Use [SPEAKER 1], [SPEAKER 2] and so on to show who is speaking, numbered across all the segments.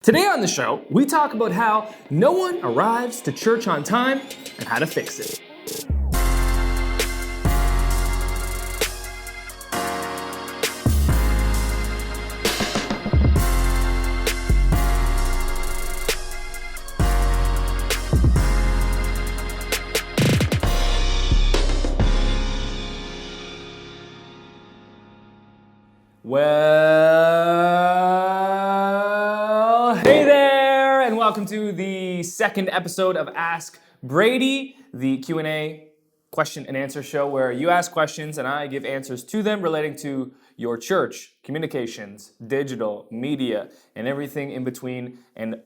[SPEAKER 1] Today on the show, we talk about how no one arrives to church on time and how to fix it. Well, hey there, and welcome to the second episode of Ask Brady, the Q&A question and answer show where you ask questions and I give answers to them relating to your church, communications, digital, media, and everything in between and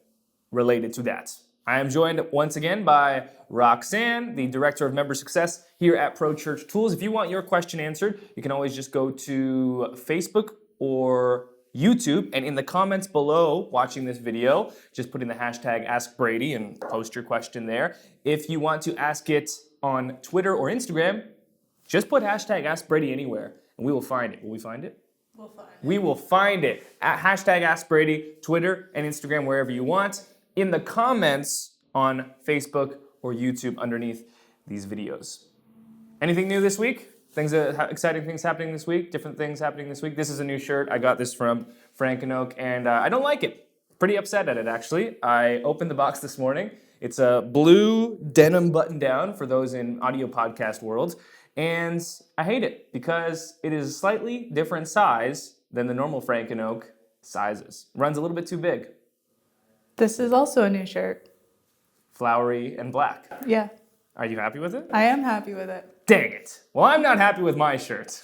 [SPEAKER 1] related to that. I am joined once again by Roxanne, the Director of Member Success here at Pro Church Tools. If you want your question answered, you can always just go to Facebook or YouTube, and in the comments below watching this video, just put in the hashtag AskBrady and post your question there. If you want to ask it on Twitter or Instagram, just put hashtag AskBrady anywhere, and we will find it. Will we find it?
[SPEAKER 2] We'll find it.
[SPEAKER 1] We will find it at hashtag AskBrady, Twitter and Instagram, wherever you want, in the comments on Facebook or YouTube underneath these videos. Anything new this week? Exciting things happening this week? Different things happening this week? This is a new shirt. I got this from Frank and Oak, and I don't like it. Pretty upset at it, actually. I opened the box this morning. It's a blue denim button-down for those in audio podcast world, and I hate it because it is a slightly different size than the normal Frank and Oak sizes. Runs a little bit too big.
[SPEAKER 2] This is also a new shirt.
[SPEAKER 1] Flowery and black.
[SPEAKER 2] Yeah,
[SPEAKER 1] Are you happy with it?
[SPEAKER 2] I am happy with it.
[SPEAKER 1] Dang it. Well, I'm not happy with my shirt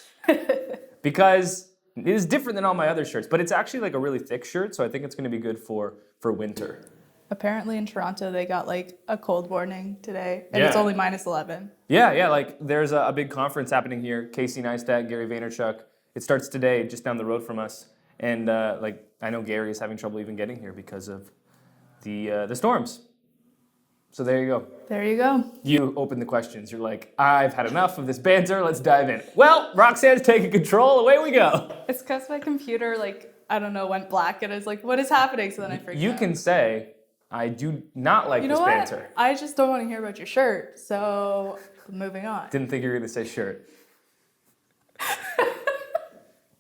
[SPEAKER 1] because it is different than all my other shirts, but it's actually like a really thick shirt, so I think it's going to be good for winter.
[SPEAKER 2] Apparently in Toronto, they got like a cold warning today, and it's
[SPEAKER 1] Yeah.
[SPEAKER 2] only -11.
[SPEAKER 1] Yeah, like there's a big conference happening here. Casey Neistat, Gary Vaynerchuk. It starts today just down the road from us, and I know Gary is having trouble even getting here because of the storms. So there you go.
[SPEAKER 2] There you go.
[SPEAKER 1] You open the questions. You're like, I've had enough of this banter. Let's dive in. Well, Roxanne's taking control. Away we go.
[SPEAKER 2] It's because my computer, went black, and I was like, what is happening? So then I freaked
[SPEAKER 1] You
[SPEAKER 2] out.
[SPEAKER 1] can say, I do not like
[SPEAKER 2] You
[SPEAKER 1] this
[SPEAKER 2] know what?
[SPEAKER 1] banter.
[SPEAKER 2] I just don't want to hear about your shirt, so moving on.
[SPEAKER 1] Didn't think you were going to say shirt.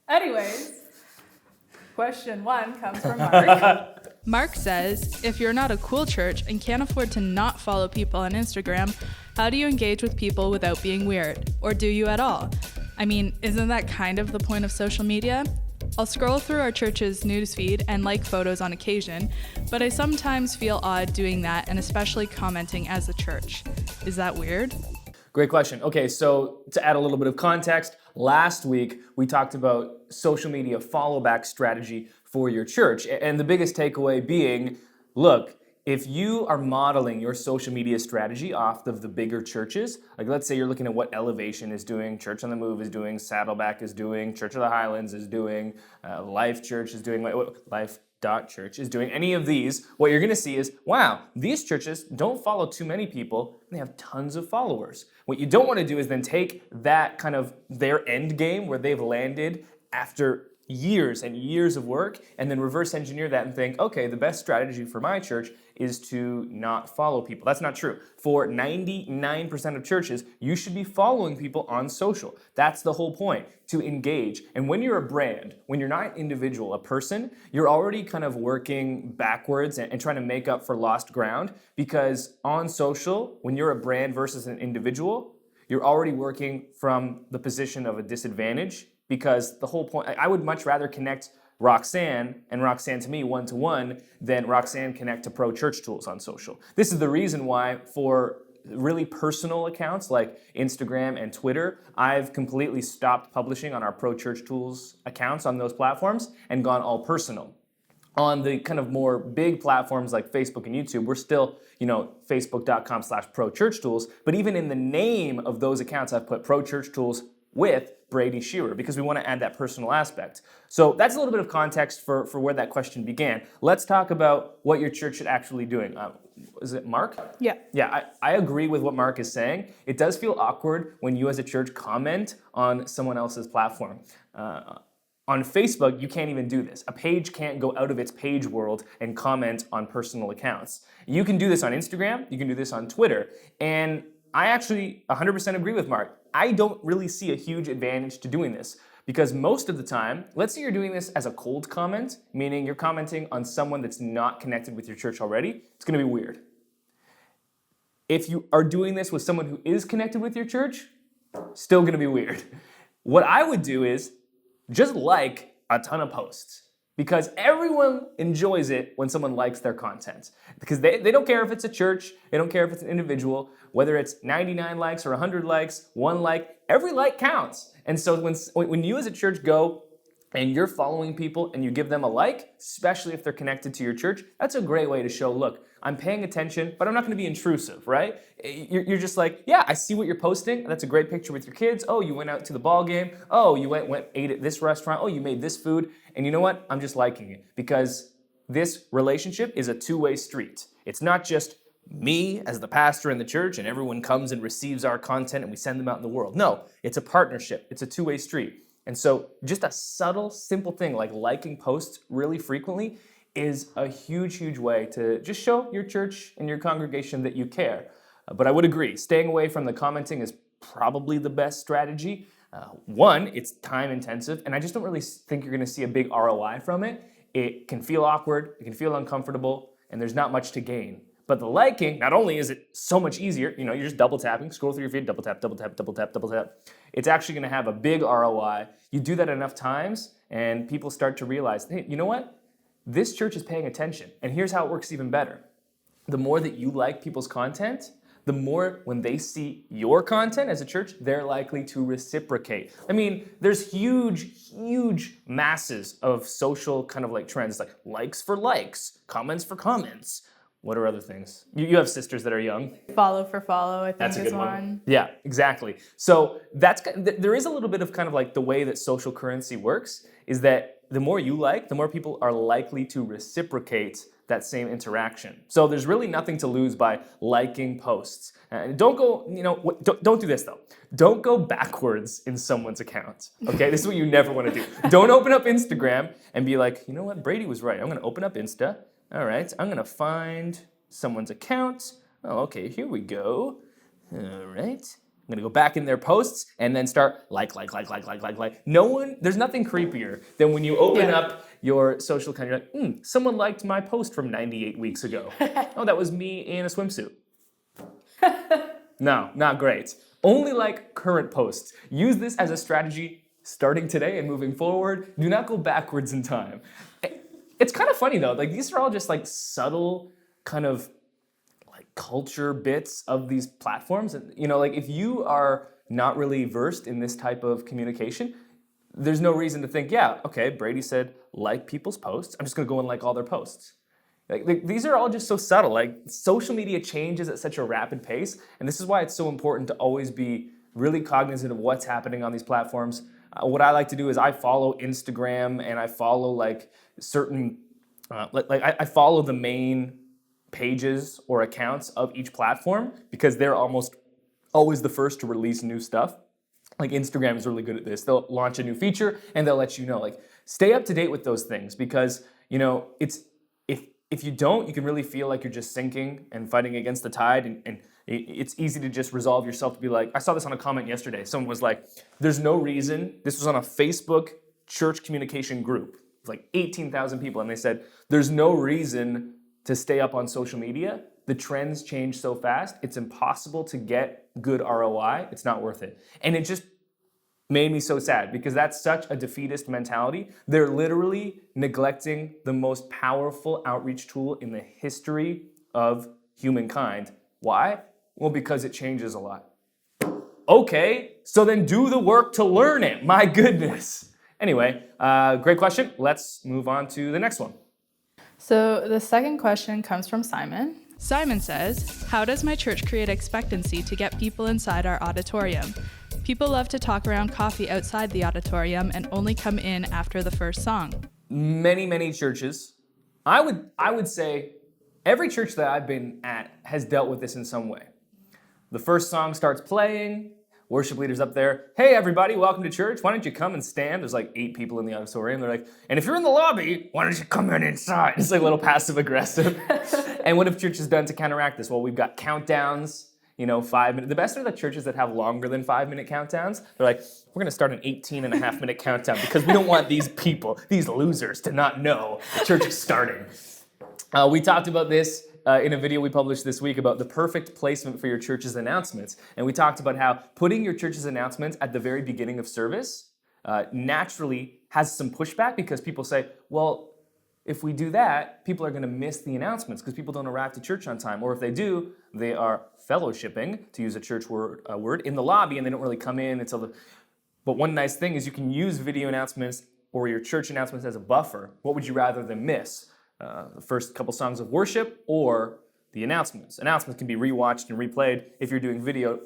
[SPEAKER 2] Anyways, question 1 comes from Mark. Mark says, if you're not a cool church and can't afford to not follow people on Instagram, how do you engage with people without being weird? Or do you at all? I mean, isn't that kind of the point of social media? I'll scroll through our church's newsfeed and like photos on occasion, but I sometimes feel odd doing that and especially commenting as a church. Is that weird?
[SPEAKER 1] Great question. Okay, so to add a little bit of context, last week we talked about social media follow-back strategy for your church. And the biggest takeaway being, look, if you are modeling your social media strategy off of the bigger churches, like let's say you're looking at what Elevation is doing, Church on the Move is doing, Saddleback is doing, Church of the Highlands is doing, Life Church is doing, Life.Church is doing, any of these, what you're going to see is, wow, these churches don't follow too many people, they have tons of followers. What you don't want to do is then take that kind of their end game where they've landed after years and years of work and then reverse engineer that and think, okay, the best strategy for my church is to not follow people. That's not true. For 99% of churches, you should be following people on social. That's the whole point, to engage. And when you're a brand, when you're not an individual, a person, you're already kind of working backwards and trying to make up for lost ground, because on social, when you're a brand versus an individual, you're already working from the position of a disadvantage. Because the whole point, I would much rather connect Roxanne and Roxanne to me one-to-one than Roxanne connect to Pro Church Tools on social. This is the reason why for really personal accounts like Instagram and Twitter, I've completely stopped publishing on our Pro Church Tools accounts on those platforms and gone all personal. On the kind of more big platforms like Facebook and YouTube, we're still, facebook.com/ProChurchTools, but even in the name of those accounts, I've put Pro Church Tools with Brady Shearer because we want to add that personal aspect. So that's a little bit of context for where that question began. Let's talk about what your church should actually doing. Is it Mark?
[SPEAKER 2] Yeah.
[SPEAKER 1] Yeah, I agree with what Mark is saying. It does feel awkward when you as a church comment on someone else's platform. On Facebook, you can't even do this. A page can't go out of its page world and comment on personal accounts. You can do this on Instagram, you can do this on Twitter, and I actually 100% agree with Mark. I don't really see a huge advantage to doing this because most of the time, let's say you're doing this as a cold comment, meaning you're commenting on someone that's not connected with your church already, it's gonna be weird. If you are doing this with someone who is connected with your church, still gonna be weird. What I would do is just like a ton of posts because everyone enjoys it when someone likes their content because they don't care if it's a church, they don't care if it's an individual, whether it's 99 likes or 100 likes, 1 like, every like counts. And so when you as a church go and you're following people and you give them a like, especially if they're connected to your church, that's a great way to show, look, I'm paying attention, but I'm not going to be intrusive, right? You're just like, yeah, I see what you're posting. That's a great picture with your kids. Oh, you went out to the ball game. Oh, you ate at this restaurant. Oh, you made this food. And you know what? I'm just liking it because this relationship is a two-way street. It's not just me as the pastor in the church and everyone comes and receives our content and we send them out in the world. No, it's a partnership. It's a two-way street. And so just a subtle, simple thing like liking posts really frequently is a huge, huge way to just show your church and your congregation that you care. But I would agree, staying away from the commenting is probably the best strategy. One, it's time intensive, and I just don't really think you're gonna see a big ROI from it. It can feel awkward, it can feel uncomfortable, and there's not much to gain. But the liking, not only is it so much easier, you're just double tapping, scroll through your feed, double tap, double tap, double tap, double tap. It's actually gonna have a big ROI. You do that enough times, and people start to realize, hey, you know what? This church is paying attention. And here's how it works even better. The more that you like people's content, the more when they see your content as a church, they're likely to reciprocate. I mean, there's huge, huge masses of social kind of like trends, like likes for likes, comments for comments. What are other things? You have sisters that are young.
[SPEAKER 2] Follow for follow, I think
[SPEAKER 1] That's a
[SPEAKER 2] is
[SPEAKER 1] good
[SPEAKER 2] one.
[SPEAKER 1] Yeah, exactly. So there is a little bit of kind of like the way that social currency works is that the more you like, the more people are likely to reciprocate that same interaction. So there's really nothing to lose by liking posts. And don't go, don't do this though. Don't go backwards in someone's account, okay? This is what you never want to do. Don't open up Instagram and be like, you know what, Brady was right. I'm going to open up Insta. All right, I'm going to find someone's account. Oh, okay, here we go. All right. I'm gonna go back in their posts and then start like. There's nothing creepier than when you open up your social account, you're like, someone liked my post from 98 weeks ago. Oh, that was me in a swimsuit. No, not great. Only like current posts. Use this as a strategy starting today and moving forward. Do not go backwards in time. It's kind of funny though, like these are all just like subtle kind of culture bits of these platforms. Like if you are not really versed in this type of communication, there's no reason to think, yeah, okay, Brady said like people's posts. I'm just gonna go and like all their posts. Like these are all just so subtle. Like social media changes at such a rapid pace, and this is why it's so important to always be really cognizant of what's happening on these platforms. What I like to do is I follow Instagram and I follow like certain, I follow the main pages or accounts of each platform because they're almost always the first to release new stuff. Like Instagram is really good at this. They'll launch a new feature and they'll let you know, like stay up to date with those things because, it's if you don't, you can really feel like you're just sinking and fighting against the tide and it's easy to just resolve yourself to be like, I saw this on a comment yesterday. Someone was like, there's no reason, this was on a Facebook church communication group, like 18,000 people, and they said, there's no reason to stay up on social media. The trends change so fast, it's impossible to get good ROI. It's not worth it. And it just made me so sad because that's such a defeatist mentality. They're literally neglecting the most powerful outreach tool in the history of humankind. Why? Well, because it changes a lot. Okay, so then do the work to learn it. My goodness. Anyway, great question. Let's move on to the next one.
[SPEAKER 2] So the second question comes from Simon. Simon says, how does my church create expectancy to get people inside our auditorium? People love to talk around coffee outside the auditorium and only come in after the first song.
[SPEAKER 1] Many churches, I would say every church that I've been at has dealt with this in some way. The first song starts playing, worship leaders up there, hey everybody, welcome to church. Why don't you come and stand? There's like 8 people in the auditorium. They're like, and if you're in the lobby, why don't you come in inside? It's like a little passive aggressive. And what have churches done to counteract this? Well, we've got countdowns. 5 minutes. The best are the churches that have longer than 5-minute countdowns. They're like, we're going to start an 18-and-a-half-minute countdown because we don't want these people, these losers, to not know the church is starting. We talked about this in a video we published this week about the perfect placement for your church's announcements. And we talked about how putting your church's announcements at the very beginning of service naturally has some pushback because people say, well, if we do that, people are going to miss the announcements because people don't arrive to church on time. Or if they do, they are fellowshipping, to use a church word, in the lobby, and they don't really come in until the... But one nice thing is you can use video announcements or your church announcements as a buffer. What would you rather them miss? The first couple songs of worship or the announcements? Announcements can be rewatched and replayed if you're doing video,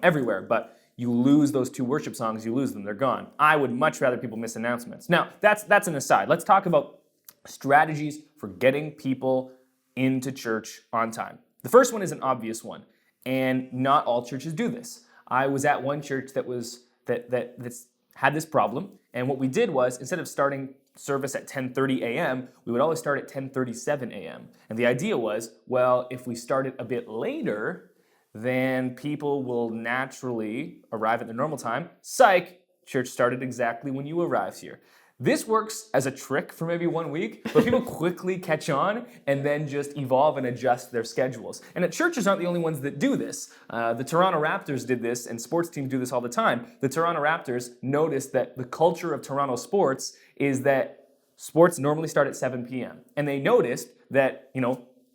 [SPEAKER 1] everywhere. But you lose those 2 worship songs, you lose them, they're gone. I would much rather people miss announcements. Now, that's an aside. Let's talk about strategies for getting people into church on time. The first one is an obvious one, and not all churches do this. I was at one church that's had this problem, and what we did was, instead of starting service at 10:30 a.m., we would always start at 10:37 a.m. And the idea was, well, if we start it a bit later, then people will naturally arrive at their normal time. Psych, church started exactly when you arrived here. This works as a trick for maybe 1 week, but people quickly catch on and then just evolve and adjust their schedules. And churches aren't the only ones that do this. The Toronto Raptors did this, and sports teams do this all the time. The Toronto Raptors noticed that the culture of Toronto sports is that sports normally start at 7 p.m. And they noticed that,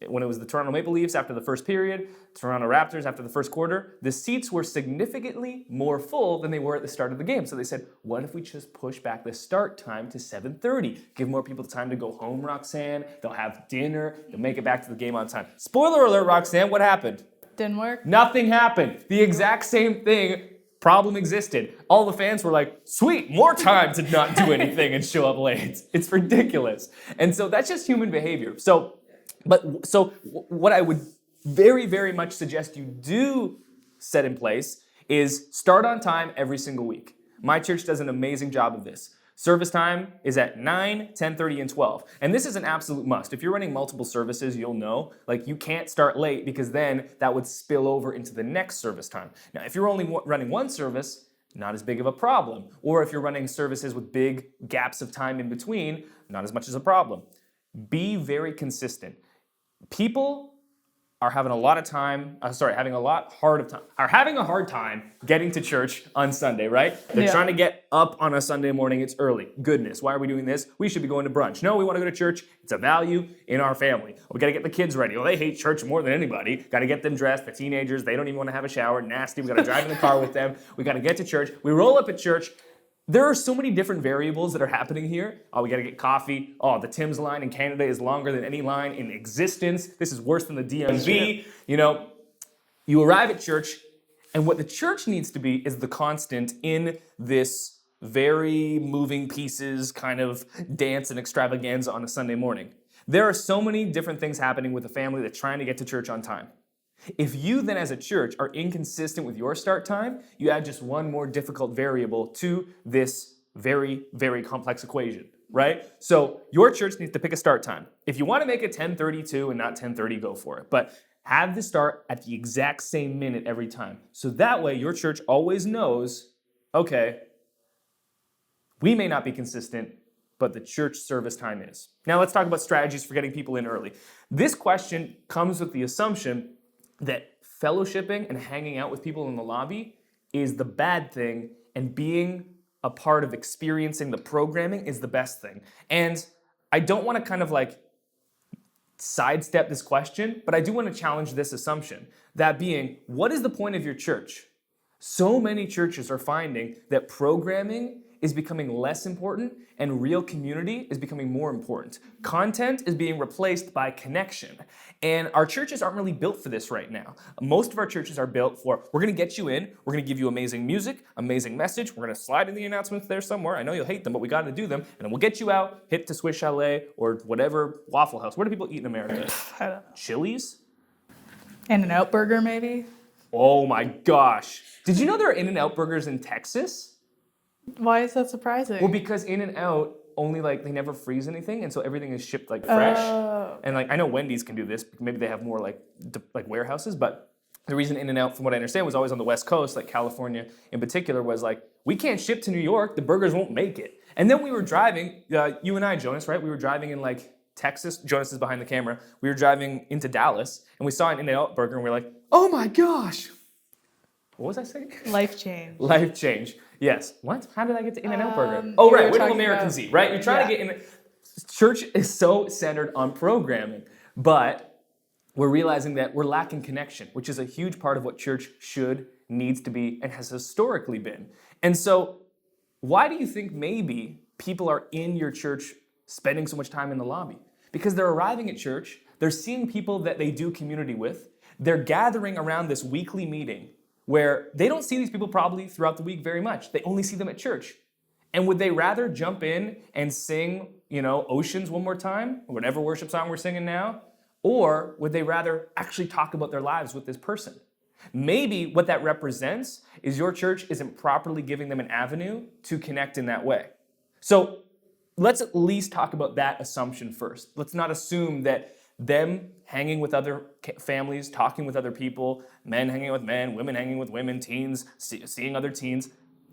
[SPEAKER 1] when it was the Toronto Maple Leafs after the first period, Toronto Raptors after the first quarter, the seats were significantly more full than they were at the start of the game. So they said, what if we just push back the start time to 7:30? Give more people time to go home, Roxanne. They'll have dinner. They'll make it back to the game on time. Spoiler alert, Roxanne, what happened?
[SPEAKER 2] Didn't work.
[SPEAKER 1] Nothing happened. The exact same thing. Problem existed. All the fans were like, sweet, more time to not do anything and show up late. It's ridiculous. And so that's just human behavior. So what I would very, very much suggest you do set in place is start on time every single week. My church does an amazing job of this. Service time is at 9, 10:30, and 12. And this is an absolute must. If you're running multiple services, you'll know, you can't start late because then that would spill over into the next service time. Now, if you're only running one service, not as big of a problem. Or if you're running services with big gaps of time in between, not as much as a problem. Be very consistent. People are having a hard time getting to church on Sunday, right? They're trying to get up on a Sunday morning. It's early. Goodness, why are we doing this? We should be going to brunch. No, we want to go to church. It's a value in our family. We got to get the kids ready. Well, they hate church more than anybody. Got to get them dressed. The teenagers, they don't even want to have a shower. Nasty. We got to drive in the car with them. We got to get to church. We roll up at church. There are so many different variables that are happening here. Oh, we got to get coffee. Oh, the Tim's line in Canada is longer than any line in existence. This is worse than the DMV. You arrive at church, and what the church needs to be is the constant in this very moving pieces kind of dance and extravaganza on a Sunday morning. There are so many different things happening with a family that's trying to get to church on time. If you then as a church are inconsistent with your start time, you add just one more difficult variable to this very, very complex equation, right? So your church needs to pick a start time. If you want to make it 10:32 and not 10:30, go for it. But have the start at the exact same minute every time. So that way your church always knows, okay, we may not be consistent, but the church service time is. Now let's talk about strategies for getting people in early. This question comes with the assumption that fellowshipping and hanging out with people in the lobby is the bad thing, and being a part of experiencing the programming is the best thing. And I don't want to kind of sidestep this question, but I do want to challenge this assumption. That being, what is the point of your church? So many churches are finding that programming is becoming less important and real community is becoming more important. Content is being replaced by connection. And our churches aren't really built for this right now. Most of our churches are built for, we're going to get you in, we're going to give you amazing music, amazing message, we're going to slide in the announcements there somewhere. I know you'll hate them, but we got to do them. And then we'll get you out, hit to Swiss Chalet or whatever, Waffle House. Where do people eat in America?
[SPEAKER 2] I don't know.
[SPEAKER 1] Chili's?
[SPEAKER 2] In-N-Out Burger, maybe?
[SPEAKER 1] Oh my gosh. Did you know there are In-N-Out burgers in Texas?
[SPEAKER 2] Why is that surprising?
[SPEAKER 1] Well, because In-N-Out only they never freeze anything, and so everything is shipped fresh.
[SPEAKER 2] Oh.
[SPEAKER 1] And I know Wendy's can do this. Maybe they have more warehouses, but the reason In-N-Out, from what I understand, was always on the West Coast, like California in particular, was we can't ship to New York. The burgers won't make it. And then we were driving, you and I, Jonas, right? We were driving in Texas. Jonas is behind the camera. We were driving into Dallas, and we saw an In-N-Out burger, and we were like, oh my gosh. What was I saying?
[SPEAKER 2] Life change.
[SPEAKER 1] Life change. Yes. What? How did I get to In-N-Out burger?
[SPEAKER 2] You
[SPEAKER 1] Oh,
[SPEAKER 2] were
[SPEAKER 1] right. What do
[SPEAKER 2] talking
[SPEAKER 1] Americans
[SPEAKER 2] about-
[SPEAKER 1] eat, right? You're trying to get in. Church is so centered on programming, but we're realizing that we're lacking connection, which is a huge part of what church needs to be, and has historically been. And so, why do you think maybe people are in your church spending so much time in the lobby? Because they're arriving at church, they're seeing people that they do community with, they're gathering around this weekly meeting where they don't see these people probably throughout the week very much. They only see them at church. And would they rather jump in and sing, Oceans one more time, or whatever worship song we're singing now? Or would they rather actually talk about their lives with this person? Maybe what that represents is your church isn't properly giving them an avenue to connect in that way. So let's at least talk about that assumption first. Let's not assume that them hanging with other families, talking with other people, men hanging with men, women hanging with women, teens seeing other teens,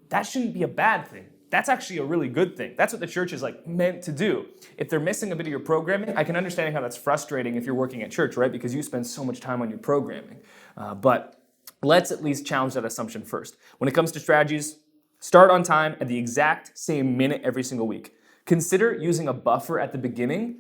[SPEAKER 1] that shouldn't be a bad thing. That's actually a really good thing. That's what the church is meant to do. If they're missing a bit of your programming, I can understand how that's frustrating if you're working at church, right? Because you spend so much time on your programming. But let's at least challenge that assumption first. When it comes to strategies, start on time at the exact same minute every single week. Consider using a buffer at the beginning.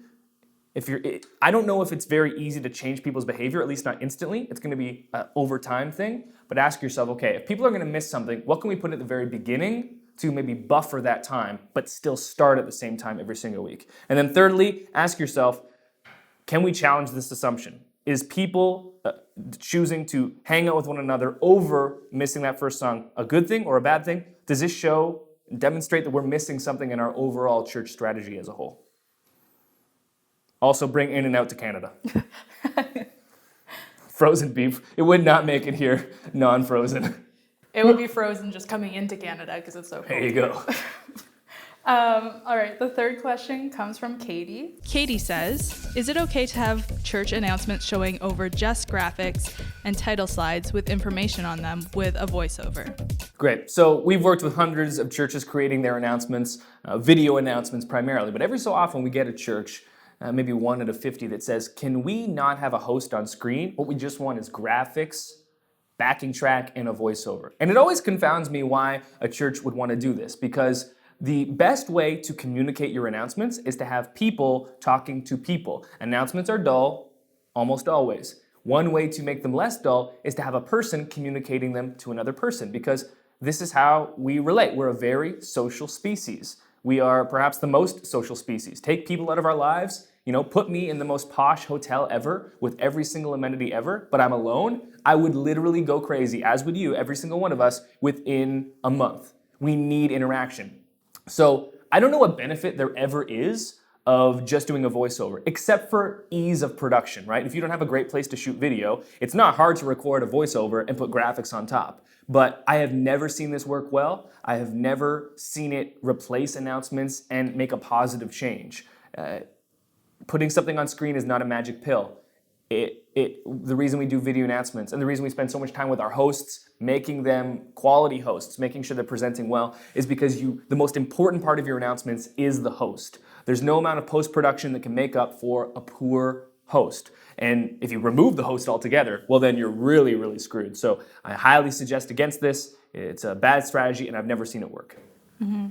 [SPEAKER 1] I don't know if it's very easy to change people's behavior, at least not instantly. It's going to be an over time thing. But ask yourself, okay, if people are going to miss something, what can we put at the very beginning to maybe buffer that time, but still start at the same time every single week? And then thirdly, ask yourself, can we challenge this assumption? Is people choosing to hang out with one another over missing that first song a good thing or a bad thing? Does this demonstrate that we're missing something in our overall church strategy as a whole? Also, bring In-N-Out to Canada. Frozen beef. It would not make it here non-frozen.
[SPEAKER 2] It would be frozen just coming into Canada because it's so cold.
[SPEAKER 1] There you go.
[SPEAKER 2] All right, the third question comes from Katie. Katie says, is it okay to have church announcements showing over just graphics and title slides with information on them with a voiceover?
[SPEAKER 1] Great. So we've worked with hundreds of churches creating their announcements, video announcements primarily, but every so often we get a church, maybe 1 out of 50, that says, can we not have a host on screen? What we just want is graphics, backing track, and a voiceover. And it always confounds me why a church would want to do this, because the best way to communicate your announcements is to have people talking to people. Announcements are dull, almost always. One way to make them less dull is to have a person communicating them to another person, because this is how we relate. We're a very social species. We are perhaps the most social species. Take people out of our lives, put me in the most posh hotel ever with every single amenity ever, but I'm alone. I would literally go crazy, as would you, every single one of us, within a month. We need interaction. So I don't know what benefit there ever is of just doing a voiceover, except for ease of production, right? If you don't have a great place to shoot video, it's not hard to record a voiceover and put graphics on top. But I have never seen this work well. I have never seen it replace announcements and make a positive change. Putting something on screen is not a magic pill. The reason we do video announcements and the reason we spend so much time with our hosts, making them quality hosts, making sure they're presenting well, is because the most important part of your announcements is the host. There's no amount of post-production that can make up for a poor host. And if you remove the host altogether, well, then you're really, really screwed. So I highly suggest against this. It's a bad strategy, and I've never seen it work.
[SPEAKER 2] Mm-hmm.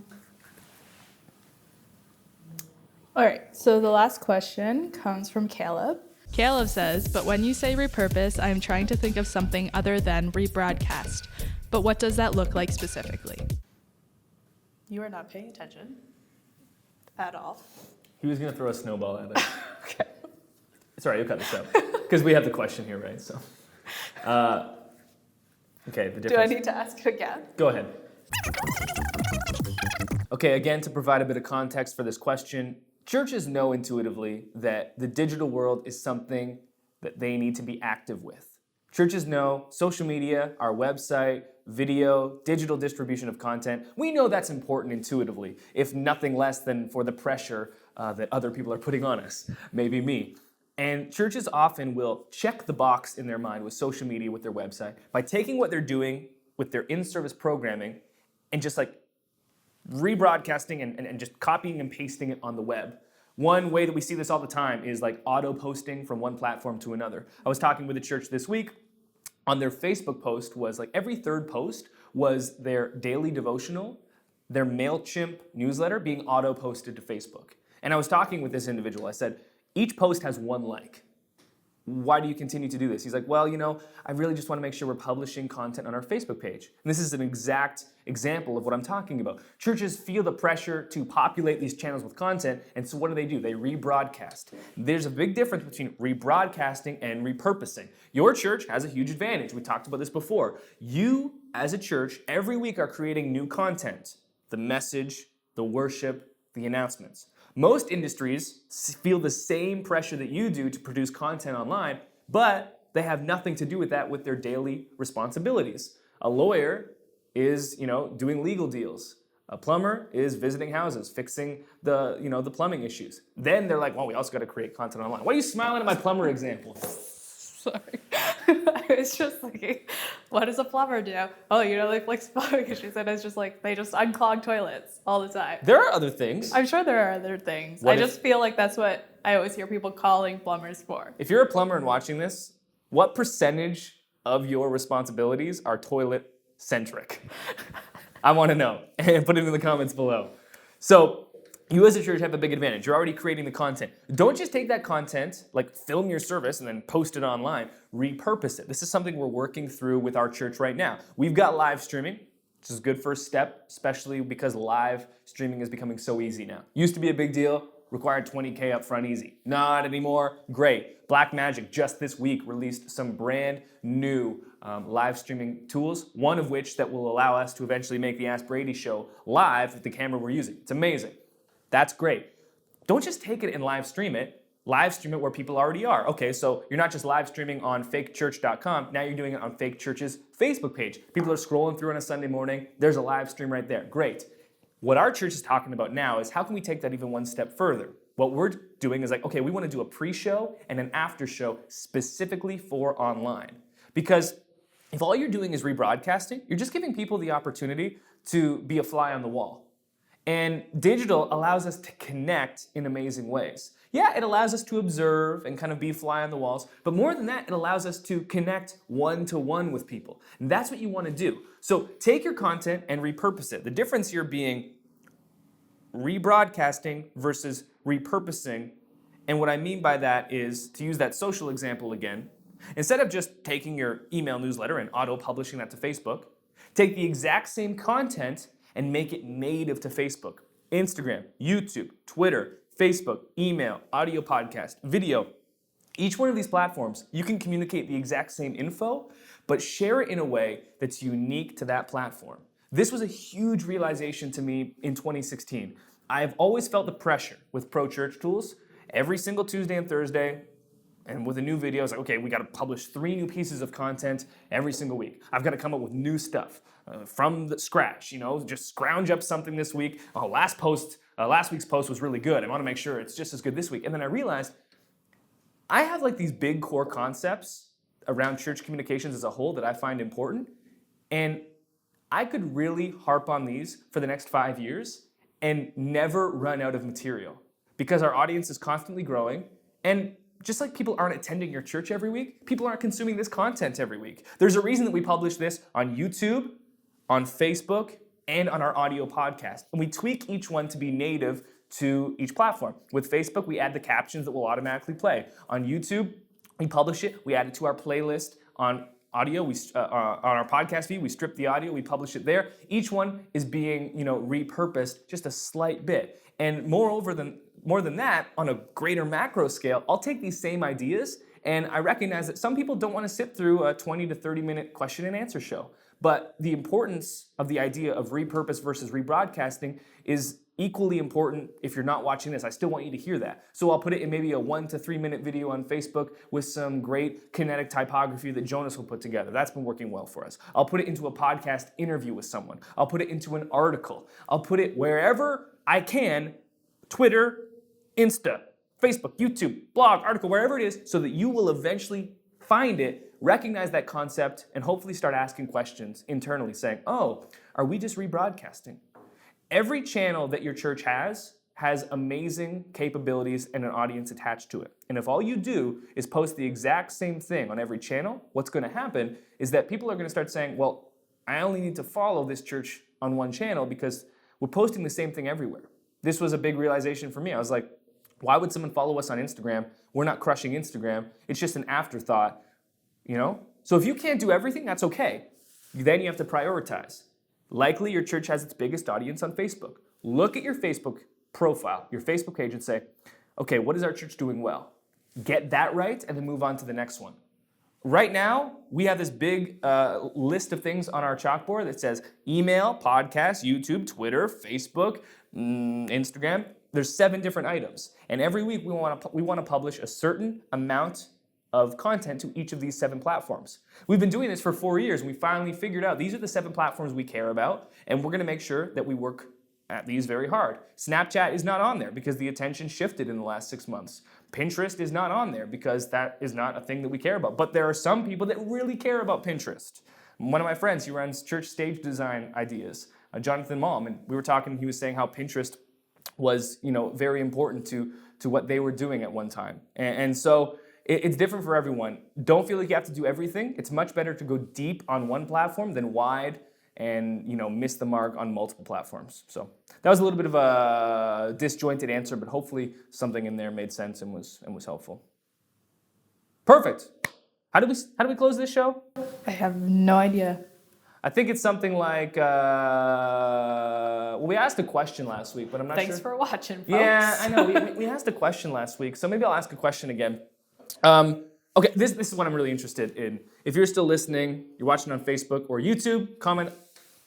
[SPEAKER 2] All right, so the last question comes from Caleb. Caleb says, but when you say repurpose, I am trying to think of something other than rebroadcast. But what does that look like specifically? You are not paying attention at all.
[SPEAKER 1] He was going to throw a snowball at us.
[SPEAKER 2] Okay.
[SPEAKER 1] Sorry, you'll cut this out. Because we have the question here, right? So, okay, the difference.
[SPEAKER 2] Do I need to ask it again?
[SPEAKER 1] Go ahead. Okay, again, to provide a bit of context for this question, churches know intuitively that the digital world is something that they need to be active with. Churches know social media, our website, video, digital distribution of content. We know that's important intuitively, if nothing less than for the pressure that other people are putting on us, maybe me. And churches often will check the box in their mind with social media, with their website, by taking what they're doing with their in-service programming and just like rebroadcasting and just copying and pasting it on the web. One way that we see this all the time is like auto-posting from one platform to another. I was talking with a church this week. On their Facebook post was like every third post was their daily devotional, their MailChimp newsletter being auto-posted to Facebook. And I was talking with this individual. I said, each post has one like. Why do you continue to do this? He's like, well, I really just want to make sure we're publishing content on our Facebook page. And this is an exact example of what I'm talking about. Churches feel the pressure to populate these channels with content, and so what do? They rebroadcast. There's a big difference between rebroadcasting and repurposing. Your church has a huge advantage. We talked about this before. You, as a church, every week are creating new content. The message, the worship, the announcements. Most industries feel the same pressure that you do to produce content online, but they have nothing to do with that with their daily responsibilities. A lawyer is, doing legal deals. A plumber is visiting houses, fixing the plumbing issues. Then they're like, well, we also got to create content online. Why are you smiling at my plumber example?
[SPEAKER 2] Sorry. I was just thinking, what does a plumber do? Oh, like plumbing issues. And it's just like, they just unclog toilets all the time.
[SPEAKER 1] There are other things.
[SPEAKER 2] I'm sure there are other things. I just feel like that's what I always hear people calling plumbers for.
[SPEAKER 1] If you're a plumber and watching this, what percentage of your responsibilities are toilet-centric? I want to know. And put it in the comments below. So, you as a church have a big advantage. You're already creating the content. Don't just take that content, like film your service and then post it online. Repurpose it. This is something we're working through with our church right now. We've got live streaming, which is a good first step, especially because live streaming is becoming so easy now. Used to be a big deal, required $20K up front easy. Not anymore. Great. Blackmagic just this week released some brand new live streaming tools, one of which that will allow us to eventually make the Ask Brady show live with the camera we're using. It's amazing. That's great. Don't just take it and live stream it where people already are. Okay, so you're not just live streaming on fakechurch.com, now you're doing it on Fake Church's Facebook page. People are scrolling through on a Sunday morning, there's a live stream right there. Great. What our church is talking about now is how can we take that even one step further? What we're doing is like, okay, we want to do a pre-show and an after-show specifically for online. Because if all you're doing is rebroadcasting, you're just giving people the opportunity to be a fly on the wall. And digital allows us to connect in amazing ways. Yeah, it allows us to observe and kind of be fly on the walls, but more than that, it allows us to connect one-to-one with people. And that's what you want to do. So take your content and repurpose it. The difference here being rebroadcasting versus repurposing. And what I mean by that is, to use that social example again, instead of just taking your email newsletter and auto-publishing that to Facebook, take the exact same content and make it native to Facebook, Instagram, YouTube, Twitter, Facebook, email, audio podcast, video. Each one of these platforms, you can communicate the exact same info, but share it in a way that's unique to that platform. This was a huge realization to me in 2016. I've always felt the pressure with Pro Church Tools. Every single Tuesday and Thursday, and with a new video, it's like, okay, we got to publish 3 new pieces of content every single week. I've got to come up with new stuff from the scratch, just scrounge up something this week. Oh, last week's post was really good. I want to make sure it's just as good this week. And then I realized I have like these big core concepts around church communications as a whole that I find important. And I could really harp on these for the next 5 years and never run out of material because our audience is constantly growing. And just like people aren't attending your church every week, people aren't consuming this content every week. There's a reason that we publish this on YouTube, on Facebook, and on our audio podcast. And we tweak each one to be native to each platform. With Facebook, we add the captions that will automatically play. On YouTube, we publish it, we add it to our playlist. On audio, on our podcast feed, we strip the audio, we publish it there. Each one is being, repurposed just a slight bit. And more than that, on a greater macro scale, I'll take these same ideas and I recognize that some people don't want to sit through a 20 to 30 minute question and answer show. But the importance of the idea of repurpose versus rebroadcasting is equally important. If you're not watching this, I still want you to hear that. So I'll put it in maybe a 1 to 3 minute video on Facebook with some great kinetic typography that Jonas will put together. That's been working well for us. I'll put it into a podcast interview with someone. I'll put it into an article. I'll put it wherever I can, Twitter, Insta, Facebook, YouTube, blog, article, wherever it is, so that you will eventually find it, recognize that concept, and hopefully start asking questions internally saying, oh, are we just rebroadcasting? Every channel that your church has amazing capabilities and an audience attached to it. And if all you do is post the exact same thing on every channel, what's going to happen is that people are going to start saying, well, I only need to follow this church on one channel because we're posting the same thing everywhere. This was a big realization for me. I was like, why would someone follow us on Instagram? We're not crushing Instagram. It's just an afterthought, you know? So if you can't do everything, that's okay. Then you have to prioritize. Likely your church has its biggest audience on Facebook. Look at your Facebook profile, your Facebook page, and say, okay, what is our church doing well? Get that right, and then move on to the next one. Right now, we have this big list of things on our chalkboard that says email, podcast, YouTube, Twitter, Facebook, Instagram. There's 7 different items. And every week we want to publish a certain amount of content to each of these 7 platforms. We've been doing this for 4 years, and we finally figured out these are the 7 platforms we care about, and we're going to make sure that we work at these very hard. Snapchat is not on there because the attention shifted in the last 6 months. Pinterest is not on there because that is not a thing that we care about. But there are some people that really care about Pinterest. One of my friends, he runs church stage design ideas, Jonathan Malm, and we were talking, he was saying how Pinterest was, very important to what they were doing at one time. And so it's different for everyone. Don't feel like you have to do everything. It's much better to go deep on one platform than wide and miss the mark on multiple platforms. So that was a little bit of a disjointed answer, but hopefully something in there made sense and was helpful. Perfect. How do we close this show?
[SPEAKER 2] I have no idea.
[SPEAKER 1] I think it's something like, we asked a question last week, but I'm not sure.
[SPEAKER 2] Thanks for watching, folks.
[SPEAKER 1] Yeah, I know. We asked a question last week, so maybe I'll ask a question again. Okay, this is what I'm really interested in. If you're still listening, you're watching on Facebook or YouTube, comment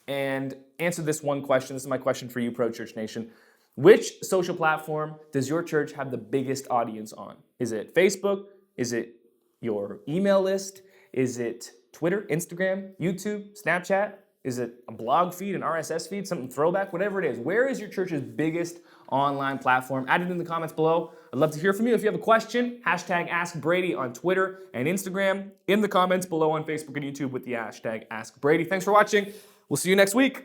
[SPEAKER 1] and answer this one question. This is my question for you, Pro Church Nation. Which social platform does your church have the biggest audience on? Is it Facebook? Is it your email list? Is it Twitter, Instagram, YouTube, Snapchat? Is it a blog feed, an RSS feed, something throwback, whatever it is? Where is your church's biggest online platform? Add it in the comments below. I'd love to hear from you. If you have a question, hashtag AskBrady on Twitter and Instagram. In the comments below on Facebook and YouTube with the hashtag AskBrady. Thanks for watching. We'll see you next week.